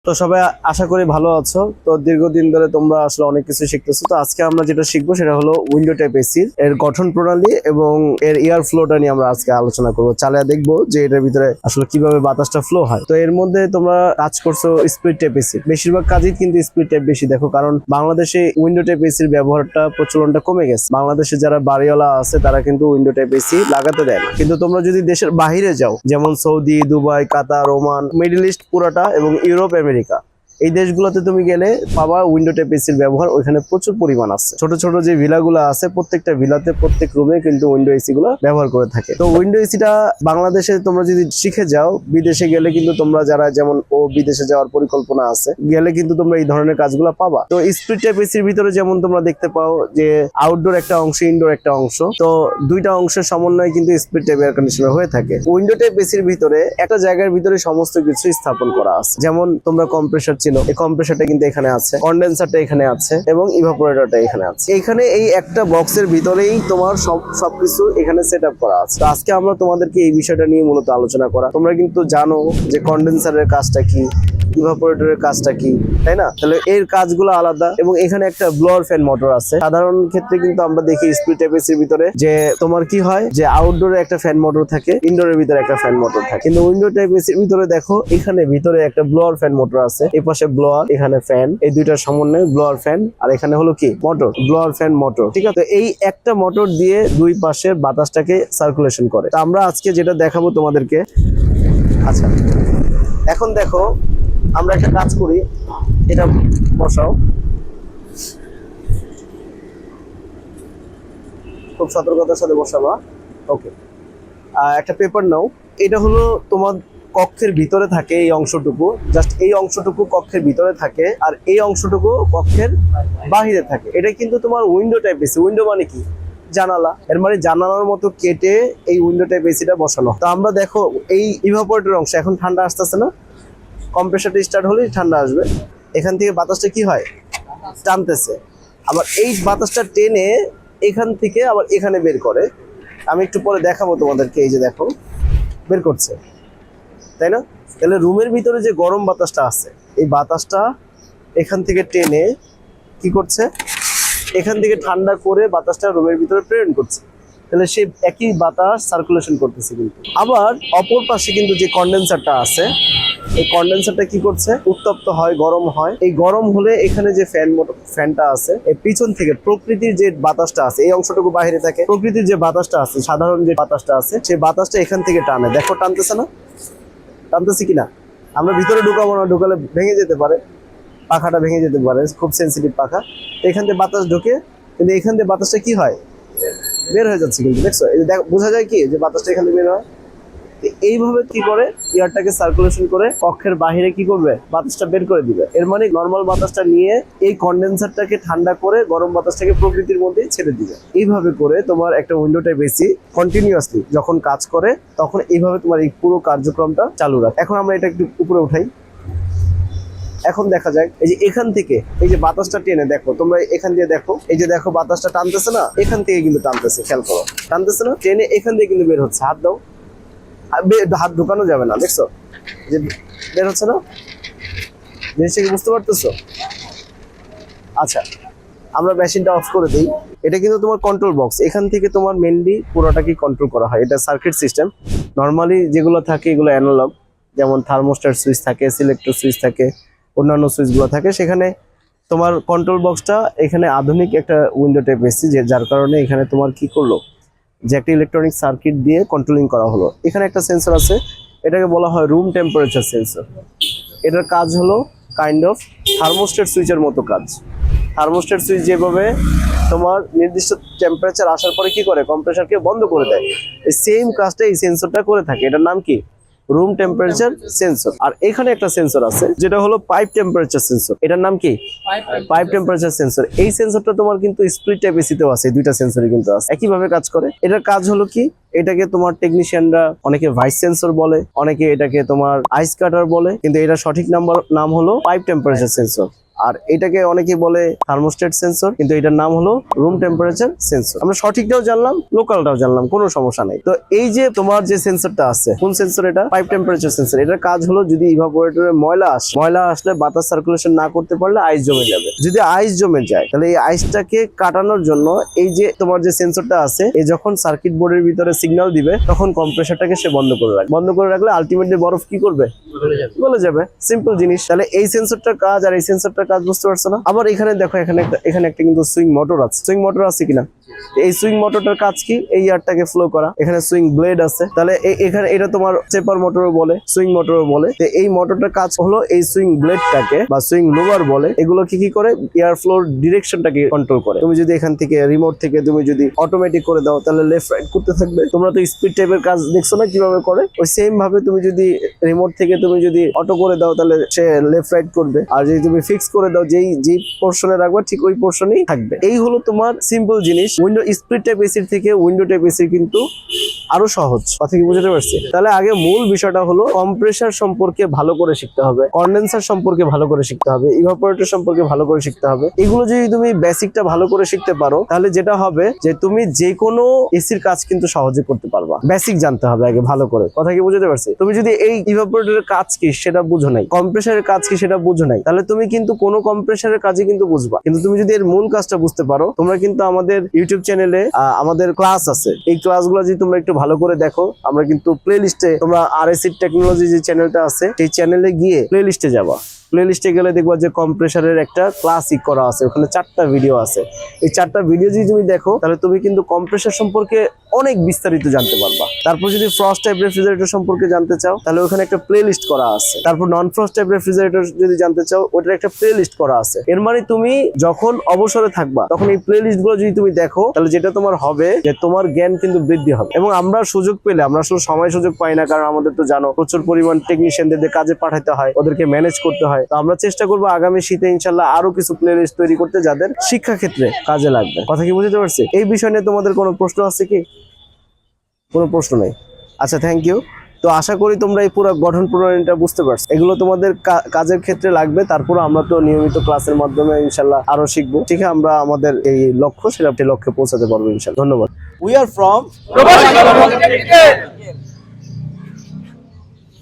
তো সবাই আশা করি ভালো আছো। তো দীর্ঘদিন ধরে তোমরা আসলে অনেক কিছু শিখতেছো। তো আজকে আমরা যেটা শিখবো সেটা হলো উইন্ডো টাইপ এসি এর গঠন প্রণালী এবং এর এয়ার ফ্লোটা নিয়ে আমরা আজকে আলোচনা করবো। চালিয়ে দেখবো যে এটার ভিতরে আসলে কিভাবে বাতাসটা ফ্লো হয়। তো এর মধ্যে তোমরা কাজ করছো স্প্লিট টাইপ এসি, বেশিরভাগ কাজই কিন্তু স্প্লিট টাইপ বেশি দেখো, কারণ বাংলাদেশে উইন্ডো টাইপ এসির ব্যবহারটা প্রচলনটা কমে গেছে। বাংলাদেশে যারা বাড়িওয়ালা আছে তারা কিন্তু উইন্ডো টাইপ এসি লাগাতে দেয় না। কিন্তু তোমরা যদি দেশের বাহিরে যাও, যেমন সৌদি, দুবাই, কাতার, ওমান, মিডল ইস্ট পুরাটা এবং ইউরোপ, আমেরিকা, এই দেশগুলোতে তুমি গেলে পাবা উইন্ডো টাইপ এসির ব্যবহার ওইখানে প্রচুর পরিমাণ আছে। ছোট ছোট যে ভিলাগুলো আছে প্রত্যেকটা ভিলাতে প্রত্যেক রুমে কিন্তু উইন্ডো এসি গুলো ব্যবহার করে থাকে। তো উইন্ডো এসিটা বাংলাদেশে তোমরা যদি শিখে যাও, বিদেশে গেলে কিন্তু তোমরা যারা যেমন বিদেশে যাওয়ার পরিকল্পনা আছে, গেলে কিন্তু তোমরা এই ধরনের কাজগুলো পাবা। তো স্প্লিট টাইপ এসির ভিতরে যেমন তোমরা দেখতে পাও যে আউটডোর একটা অংশ, ইনডোর একটা অংশ, তো দুইটা অংশের সমন্বয়ে কিন্তু স্প্লিট টাইপ এয়ার কন্ডিশনার হয়ে থাকে। উইন্ডো টাইপ এসির ভিতরে একটা জায়গার ভিতরে সমস্ত কিছু স্থাপন করা আছে। যেমন তোমরা কম্প্রেসার, এই কম্প্রেসারটা কিন্তু এখানে আছে, কন্ডেন্সারটা এখানে আছে এবং ইভাপোরেটরটা এখানে আছে। এখানে এই একটা বক্সের ভিতরেই তোমার সবকিছু এখানে সেট আপ করা আছে। তো আজকে আমরা তোমাদেরকে এই বিষয়টা নিয়ে মূলত আলোচনা করা। তোমরা কিন্তু জানো যে কন্ডেন্সারের কাজটা কি, ইভাপোরেটরের কাজটা কি, তাই না? তাহলে এর কাজগুলো আলাদা। এবং এখানে একটা ব্লোয়ার ফ্যান মোটর আছে। সাধারণ ক্ষেত্রে কিন্তু আমরা দেখি স্প্লিট টাইপ এসির ভিতরে যে তোমার কি হয় যে আউটডোরে একটা ফ্যান মোটর থাকে, ইনডোরের ভিতরে একটা ফ্যান মোটর থাকে। কিন্তু উইন্ডো টাইপ এসির ভিতরে দেখো এখানে ভিতরে একটা ব্লোয়ার ফ্যান মোটর আছে, এই পাশে ব্লোয়ার, এখানে ফ্যান, এই দুইটার সমন্বয়ে ব্লোয়ার ফ্যান, আর এখানে হলো কি মোটর, ব্লোয়ার ফ্যান মোটর। ঠিক আছে, এই একটা মোটর দিয়ে দুই পাশে বাতাসটাকে সার্কুলেশন করে। তো আমরা আজকে যেটা দেখাবো তোমাদেরকে, আচ্ছা এখন দেখো আমরা একটা কাজ করি, এটা বসাও, খুব সতর্কতার সাথে বসাবা। ওকে, একটা পেপার নাও। এটা হলো তোমার কক্ষের ভিতরে থাকে এই অংশটুকু, জাস্ট এই অংশটুকু কক্ষের ভিতরে থাকে, আর এই অংশটুকু কক্ষের বাহিরে থাকে। এটা কিন্তু তোমার উইন্ডো টাইপ এসি। উইন্ডো মানে কি? জানালা। এর মানে জানালার মতো কেটে এই উইন্ডো টাইপ এসিটা বসানো। তো আমরা দেখো এই ইভাপোরেটর অংশ এখন ঠান্ডা আসতেছে না, কম্প্রেসারটা স্টার্ট হলেই ঠান্ডা আসবে। এখান থেকে বাতাসটা কি হয়, টানতেছে। আবার এই বাতাসটা টেনে এখান থেকে আবার এখানে বের করে। আমি একটু পরে দেখাবো তোমাদেরকে, এই যে দেখো বের করছে, তাই না? তাহলে রুমের ভিতরে যে গরম বাতাসটা আছে, এই বাতাসটা এখান থেকে টেনে কি করছে, এখান থেকে ঠান্ডা করে বাতাসটা রুমের ভিতরে প্রেরণ করছে। তাহলে সেই একই বাতাস সার্কুলেশন করতেছে। কিন্তু আবার অপর পাশে কিন্তু যে কন্ডেন্সারটা আছে, এই কন্ডেন্সারটা কি করছে, উত্তপ্ত হয়, গরম হয়। এই গরম হলে এখানে যে ফ্যানটা আছে, এই পিছন থেকে প্রকৃতির যে বাতাসটা আছে, এই অংশটুকু বাইরে থাকে, প্রকৃতির যে বাতাসটা আছে, সাধারণ যে বাতাসটা আছে, সেই বাতাসটা এখান থেকে টানে। দেখো টানতেছে না, টানতেছে কিনা? আমরা ভিতরে ঢুকাবো না, ঢুকালে ভেঙে যেতে পারে, পাখাটা ভেঙে যেতে পারে, খুব সেন্সিটিভ পাখা। এখান থেকে বাতাস ঢোকে, কিন্তু এখান থেকে বাতাসটা কি হয়, বের হয়ে যাচ্ছে। কিন্তু দেখছো, বোঝা যায় কি যে বাতাসটা এখান থেকে বের হয়। এইভাবে কি করে এয়ারটাকে সার্কুলেশন করে কক্ষের বাহিরে কি করবে, বাতাসটা বের করে দিবে। এর মানে নর্মাল বাতাসটা নিয়ে এই কন্ডেন্সারটাকে ঠান্ডা করে গরম বাতাসটাকে প্রকৃতির মধ্যে ছেড়ে দিবে। এইভাবে করে তোমার একটা উইন্ডো টাইপ এসি কন্টিনিউয়াসলি যখন কাজ করে, তখন এইভাবে তোমার এই পুরো কার্যক্রমটা চালু রাখে। এখন আমরা এটা একটু উপরে উঠাই। এখন দেখা যায় এই যে এখান থেকে এই যে বাতাসটা টেনে, দেখো তোমরা এখান দিয়ে দেখো, এই যে দেখো বাতাসটা টানতেছে না, এখান থেকে কিন্তু টানতেছে, খেয়াল করো, টানতেছে না, টেনে এখান থেকে কিন্তু বের হচ্ছে। হাত দাও, হাত ঢুকানো যাবে না, দেখছো যে বের হচ্ছে না, জিনিসটা কি বুঝতে পারতেছো? আচ্ছা, আমরা মেশিনটা অফ করে দিই। এটা কিন্তু তোমার কন্ট্রোল বক্স, এখান থেকে তোমার মেনলি পুরোটাকে কন্ট্রোল করা হয়। এটা সার্কিট সিস্টেম। নর্মালি যেগুলো থাকে এগুলো অ্যানালগ, যেমন থার্মোস্ট্যাট সুইচ থাকে, সিলেক্টর সুইচ থাকে, অন্যান্য সুইচগুলো থাকে। সেখানে তোমার কন্ট্রোল বক্সটা এখানে আধুনিক একটা উইন্ডো টাইপ এসি, যার কারণে এখানে তোমার কি করলো যে একটা ইলেকট্রনিক সার্কিট দিয়ে কন্ট্রোলিং করা হলো। এখানে একটা সেন্সর আছে, এটাকে বলা হয় রুম টেম্পারেচার সেন্সর। এটার কাজ হলো কাইন্ড অফ থার্মোস্ট্যাট সুইচের মতো কাজ। থার্মোস্ট্যাট সুইচ যেভাবে তোমার নির্দিষ্ট টেম্পারেচার আসার পরে কি করে, কম্প্রেসারকে বন্ধ করে দেয়, এই সেম কাজটা এই সেন্সরটা করে থাকে। এটার নাম কি, রুম টেম্পারেচার সেন্সর। আর এখানে একটা সেন্সর আছে যেটা হলো পাইপ টেম্পারেচার সেন্সর। এটার নাম কি, পাইপ টেম্পারেচার সেন্সর। এই সেন্সরটা তোমার কিন্তু স্প্লিট টাইপ এসিতেও আছে, দুইটা সেন্সরই কিন্তু আছে, একইভাবে কাজ করে। এটার কাজ হলো কি, এটাকে তোমার টেকনিশিয়ানরা অনেকে ভাইস সেন্সর বলে, অনেকে এটাকে তোমার আইস কাটার বলে, কিন্তু এটা সঠিক নাম হলো পাইপ টেম্পারেচার সেন্সর। আর এটাকে অনেকেই বলে থার্মোস্ট্যাট সেন্সর, কিন্তু এটার নাম হলো রুম টেম্পারেচার সেন্সর। আমরা সঠিকটাও জানলাম, লোকালটাও জানলাম, কোনো সমস্যা নাই। তো এই যে তোমার যে সেন্সরটা আছে, কোন সেন্সর এটা? Pipe temperature sensor. এটার কাজ হলো যদি ইভাপোরেটরে ময়লা আসলে বাতাস সার্কুলেশন না করতে পারলে আইস জমে যাবে। যদি আইস জমে যায় তাহলে এই আইসটাকে কাটানোর জন্য এই যে তোমার যে সেন্সরটা আছে, এই যখন সার্কিট বোর্ডের ভিতরে সিগন্যাল দিবে তখন কম্প্রেসারটাকে সে বন্ধ করে রাখবে। বন্ধ করে রাখলে আলটিমেটলি বরফ কি করবে? গলে যাবে। সিম্পল জিনিস। তাহলে এই সেন্সরটার কাজ আর এই সেন্সরটার কাজ বুঝতে পারছো না? আবার এখানে দেখো, এখানে একটা কিন্তু সুইং মোটর আছে। সুইং মোটর আছে কিনা? এই সুইং মোটরটার কাজ কি? এই এয়ারটাকে ফ্লো করা। এখানে সুইং ব্লেড আছে। তাহলে এখানে এটা তোমার চেপার মোটরও বলে, সুইং মোটরও বলে। তো এই মোটরটার কাজ হলো এই সুইং ব্লেডটাকে বা সুইং লোভার বলে, এগুলো কি করে? এয়ার ফ্লোর ডিরেকশনটাকে কন্ট্রোল করে। তুমি যদি এখান থেকে রিমোট থেকে তুমি যদি অটোমেটিক করে দাও তাহলে লেফট রাইট করতে থাকবে। তোমরা তো স্পিড টাইপের কাজ দেখছো না কিভাবে করে? ওই সেম ভাবে তুমি যদি রিমোট থেকে তুমি যদি অটো করে দাও তাহলে সে লেফট রাইট করবে। আর যদি তুমি ফিক্স করে দাও যেই পোর্শনে রাখবে ঠিক ওই পোর্শনেই থাকবে। এই হলো তোমার সিম্পল জিনিস। উইন্ডো স্প্লিট টাইপ এসির থেকে উইন্ডো টাইপ এসি কিন্তু আরো সহজ। কথা কি বুঝতে পারছি? তাহলে আগে মূল বিষয়টা হলো কম্প্রেসার সম্পর্কে ভালো করে শিখতে হবে, কন্ডেন্সার সম্পর্কে ভালো করে শিখতে হবে, ইভাপোরেটর সম্পর্কে ভালো করে শিখতে হবে। এগুলো যদি তুমি বেসিকটা ভালো করে শিখতে পারো তাহলে যেটা হবে যে তুমি যে কোনো এসির কাজ কিন্তু সহজে করতে পারবা। বেসিক জানতে হবে আগে ভালো করে। কথা কি বুঝতে পারছি? তুমি যদি এই ইভাপোরেটরের কাজ কি সেটা বুঝো নাই, কম্প্রেসারের কাজ কি সেটা বুঝো নাই, তাহলে তুমি কিন্তু কোনো কম্প্রেসারের কাজই কিন্তু বুঝবা। কিন্তু তুমি যদি এর মূল কাজটা বুঝতে পারো, তোমরা কিন্তু আমাদের ইউটিউব চ্যানেলে আমাদের ক্লাস আছে। এই ক্লাসগুলো যদি তোমরা একটু ভালো করে দেখো, আমরা কিন্তু প্লে লিস্টে, তোমরা আরএসি টেকনোলজি যে চ্যানেলটা আছে সেই চ্যানেলে গিয়ে প্লে লিস্টে যাবা। প্লে লিস্টে গেলে দেখবা যে কম্প্রেসারের একটা ক্লাসিক করা আছে, ওখানে 4টা ভিডিও আছে। এই 4টা ভিডিও যদি তুমি দেখো তাহলে তুমি কিন্তু কম্প্রেসার সম্পর্কে অনেক বিস্তারিত জানতে পারবা। তারপর যদি ফ্রস্ট টাইপ রেফ্রিজারেটর সম্পর্কে জানতে চাও তাহলে ওখানে একটা প্লে লিস্ট করা আছে। তারপর নন ফ্রস্ট টাইপ রেফ্রিজারেটর যদি জানতে চাও ওটার একটা প্লে লিস্ট করা আছে। এর মানে তুমি যখন অবসরে থাকবা তখন এই প্লে লিস্ট গুলো যদি তুমি দেখো তাহলে যেটা তোমার হবে যে তোমার জ্ঞান কিন্তু বৃদ্ধি হবে। এবং আমরা সুযোগ পেলে, আমরা আসলে সময় সুযোগ পাই না, কারণ আমাদের তো জানো প্রচুর পরিমাণ টেকনিশিয়ানদের কাজে পাঠাতে হয়, ওদেরকে ম্যানেজ করতে হয়। তো আমরা চেষ্টা করবো আগামী শীতে ইনশাল্লাহ আরো কিছু প্লে লিস্ট তৈরি করতে যাদের শিক্ষা ক্ষেত্রে কাজে লাগবে। কথা কি বুঝতে পারছি? এই বিষয় নিয়ে তোমাদের কোনো প্রশ্ন আছে কি? কোনো প্রশ্ন নেই? আচ্ছা, থ্যাংক ইউ। তো আশা করি তোমরা এই পুরো গঠন প্রণালীটা বুঝতে পারছো। এগুলো তোমাদের কাজের ক্ষেত্রে লাগবে। তারপর আমরা তো নিয়মিত ক্লাসের মাধ্যমে ইনশাল্লাহ আরো শিখবো। ঠিক আছে, আমরা আমাদের এই লক্ষ্য, সেটা লক্ষ্যে পৌঁছাতে পারবো ইনশাল্লাহ। ধন্যবাদ। We are from